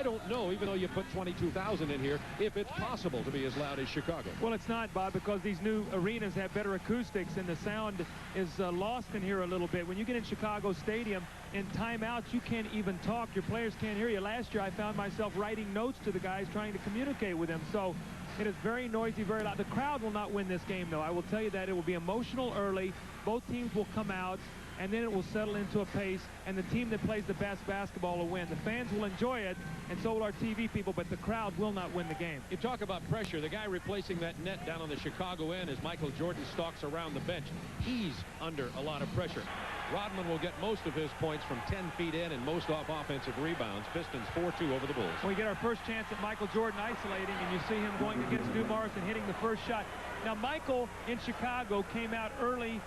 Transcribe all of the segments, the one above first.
I don't know, even though you put 22,000 in here, if it's possible to be as loud as Chicago. Well, it's not, Bob, because these new arenas have better acoustics and the sound is lost in here a little bit. When you get in Chicago Stadium, in timeouts, you can't even talk. Your players can't hear you. Last year, I found myself writing notes to the guys trying to communicate with them. So it is very noisy, very loud. The crowd will not win this game, though. I will tell you that it will be emotional early. Both teams will come out, and then it will settle into a pace, and the team that plays the best basketball will win. The fans will enjoy it, and so will our TV people, but the crowd will not win the game. You talk about pressure. The guy replacing that net down on the Chicago end as Michael Jordan stalks around the bench. He's under a lot of pressure. Rodman will get most of his points from 10 feet in and most off offensive rebounds. Pistons 4-2 over the Bulls. We get our first chance at Michael Jordan isolating, and you see him going against Dumars and hitting the first shot. Now, Michael in Chicago came out early,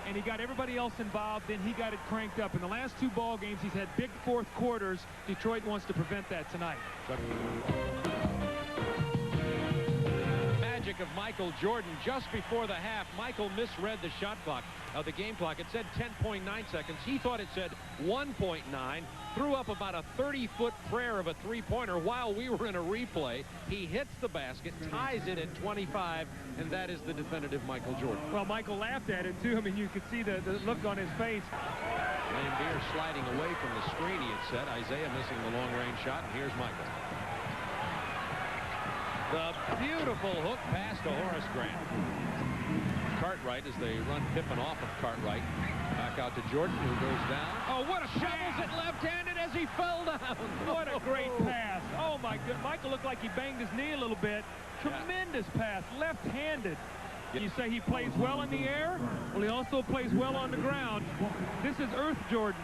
and he got everybody else involved, then he got it cranked up. In the last two ball games, he's had big fourth quarters. Detroit wants to prevent that tonight. Magic of Michael Jordan just before the half. Michael misread the shot clock, the game clock. It said 10.9 seconds. He thought it said 1.9. Threw up about a 30-foot prayer of a three-pointer while we were in a replay. He hits the basket, ties it at 25, and that is the definitive Michael Jordan. Well, Michael laughed at it, too. I mean, you could see the look on his face. Lambeer sliding away from the screen, he had said. Isaiah missing the long-range shot, and here's Michael. The beautiful hook pass to Horace Grant. Cartwright as they run Pippen off of Cartwright. Back out to Jordan, who goes down. Oh, what a shovels it left-handed as he fell down. What a great pass. Oh, my God. Michael looked like he banged his knee a little bit. Tremendous pass, left-handed. You say he plays well in the air? Well, he also plays well on the ground. This is Earth Jordan.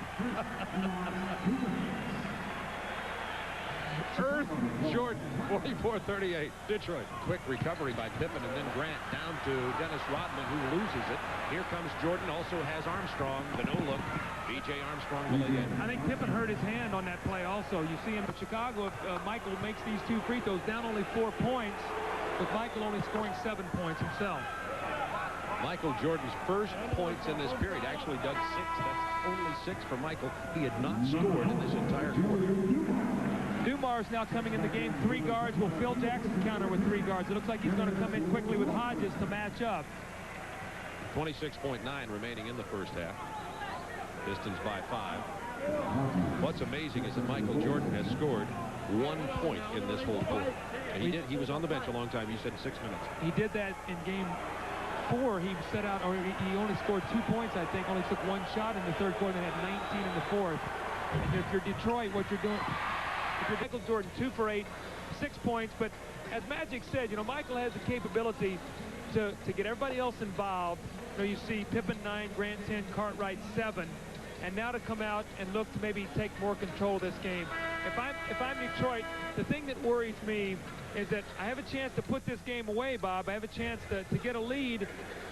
Earth Jordan, 44-38, Detroit. Quick recovery by Pippen, and then Grant down to Dennis Rodman, who loses it. Here comes Jordan, also has Armstrong, the no-look. B.J. Armstrong will lay in. I think Pippen hurt his hand on that play also. You see him in Chicago, if Michael makes these two free throws, down only 4 points, with Michael only scoring 7 points himself. Michael Jordan's first points in this period actually dug 6. That's only 6 for Michael. He had not scored in this entire quarter. Dumars now coming in the game, 3 guards. Will Phil Jackson counter with 3 guards? It looks like he's going to come in quickly with Hodges to match up. 26.9 remaining in the first half. Pistons by 5. What's amazing is that Michael Jordan has scored 1 point in this whole quarter. And he was on the bench a long time. You said 6 minutes. He did that in game 4. He set out, or he only scored 2 points, I think. Only took 1 shot in the third quarter and had 19 in the fourth. If you're Detroit, what you're doing... If you're Michael Jordan, 2 for 8, 6 points. But as Magic said, you know, Michael has the capability to get everybody else involved. You know, you see Pippen 9, Grant 10, Cartwright 7. And now to come out and look to maybe take more control of this game. If I'm Detroit, the thing that worries me is that I have a chance to put this game away, Bob. I have a chance to get a lead,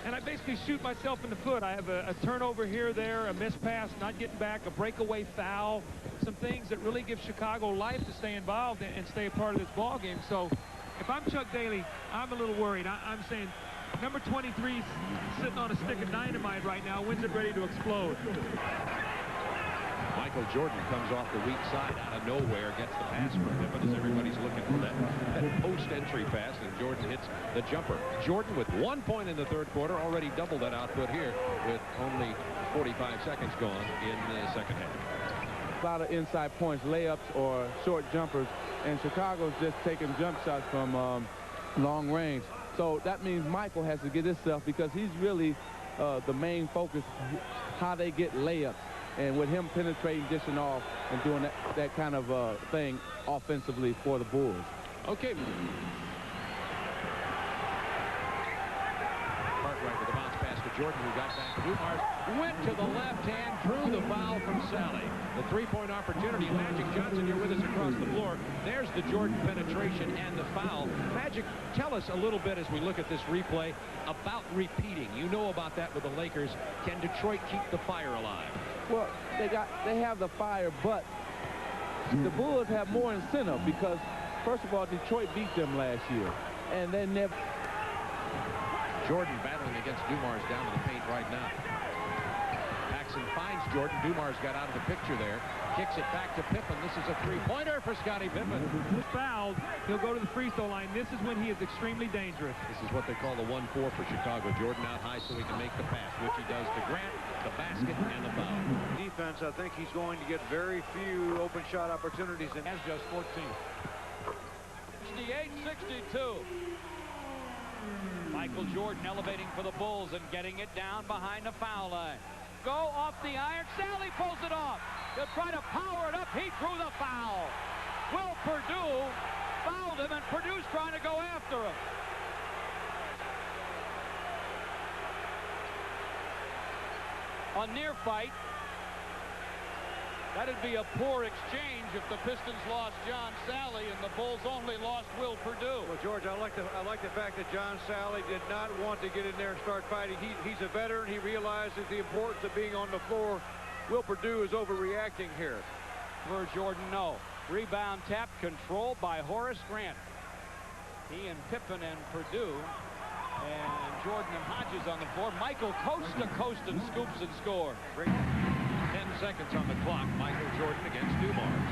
and I basically shoot myself in the foot. I have a turnover here, there, a missed pass, not getting back, a breakaway foul, some things that really give Chicago life to stay involved and stay a part of this ball game. So if I'm Chuck Daly, I'm a little worried. I'm saying number 23 sitting on a stick of dynamite right now. When's it ready to explode? Michael Jordan comes off the weak side out of nowhere, gets the pass from Pippen as everybody's looking for that post-entry pass, and Jordan hits the jumper. Jordan with 1 point in the third quarter, already doubled that output here with only 45 seconds gone in the second half. A lot of inside points, layups or short jumpers, and Chicago's just taking jump shots from long range. So that means Michael has to get himself, because he's really the main focus, how they get layups. And with him penetrating, dishing off, and doing that kind of thing offensively for the Bulls. Okay. Cartwright with a bounce pass to Jordan, who got back to Dumars. Went to the left hand, drew the foul from Sally. The three-point opportunity. Magic Johnson, you're with us across the floor. There's the Jordan penetration and the foul. Magic, tell us a little bit as we look at this replay about repeating. You know about that with the Lakers. Can Detroit keep the fire alive? Well, they have the fire, but the Bulls have more incentive because, first of all, Detroit beat them last year, and they never. Jordan battling against Dumars down to the paint right now. Packs and finds Jordan. Dumars got out of the picture there. Kicks it back to Pippen. This is a three-pointer for Scottie Pippen. If fouled, he'll go to the free throw line. This is when he is extremely dangerous. This is what they call the 1-4 for Chicago. Jordan out high so he can make the pass, which he does to Grant, the basket, and the foul. Defense, I think he's going to get very few open shot opportunities. And has just 14. 68-62. Michael Jordan elevating for the Bulls and getting it down behind the foul line. Go off the iron. Sally pulls it off. He'll try to power it up. He drew the foul. Will Perdue fouled him, and Purdue's trying to go after him. A near fight. That'd be a poor exchange if the Pistons lost John Sally and the Bulls only lost Will Perdue. Well, George, I like the fact that John Sally did not want to get in there and start fighting. He's a veteran. He realizes the importance of being on the floor. Will Perdue is overreacting here. For Jordan, no. Rebound tap controlled by Horace Grant. He and Pippen and Perdue. And Jordan and Hodges on the floor. Michael coast to coast and scoops and scores. 10 seconds on the clock. Michael Jordan against Dumars.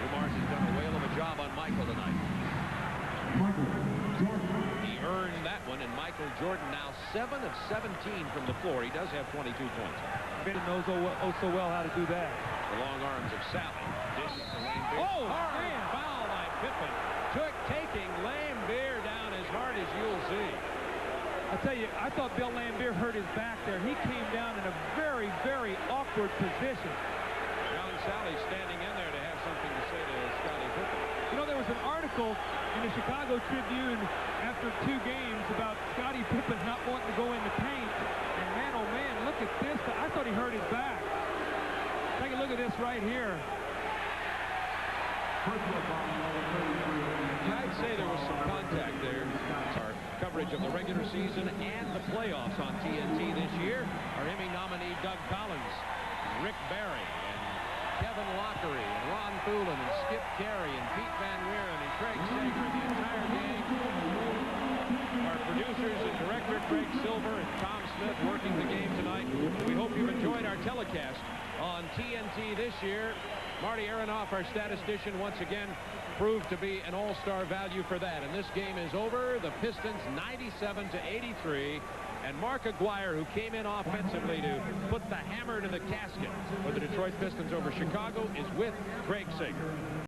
Dumars has done a whale of a job on Michael tonight. He earned that one, and Michael Jordan now 7 of 17 from the floor. He does have 22 points. Ben knows so well how to do that. The long arms of Sally. Dishes to Lambeer. Oh, hard man. foul by Pippen. Taking Lambeer down as hard as you'll see. I tell you, I thought Bill Lambeer hurt his back there. He came down in a very, very awkward position. John Sally standing in there to have something to say to Scottie Pippen. You know, there was an article in the Chicago Tribune after 2 games about Scottie Pippen not wanting to go in the paint. And man, oh man, look at this. I thought he hurt his back. Take a look at this right here. I'd say there was some contact there. Our coverage of the regular season and the playoffs on TNT this year. Our Emmy nominee Doug Collins, Rick Barry, and Kevin Lockery, and Ron Thulin, and Skip Carey, and Pete Van Wieren, and Craig Sager, the entire game. Our producers and director Craig Silver and Tom Smith working the game tonight. We hope you've enjoyed our telecast on TNT this year. Marty Aronoff, our statistician, once again proved to be an all-star value for that. And this game is over. The Pistons 97-83. And Mark Aguirre, who came in offensively to put the hammer to the casket for the Detroit Pistons over Chicago, is with Craig Sager.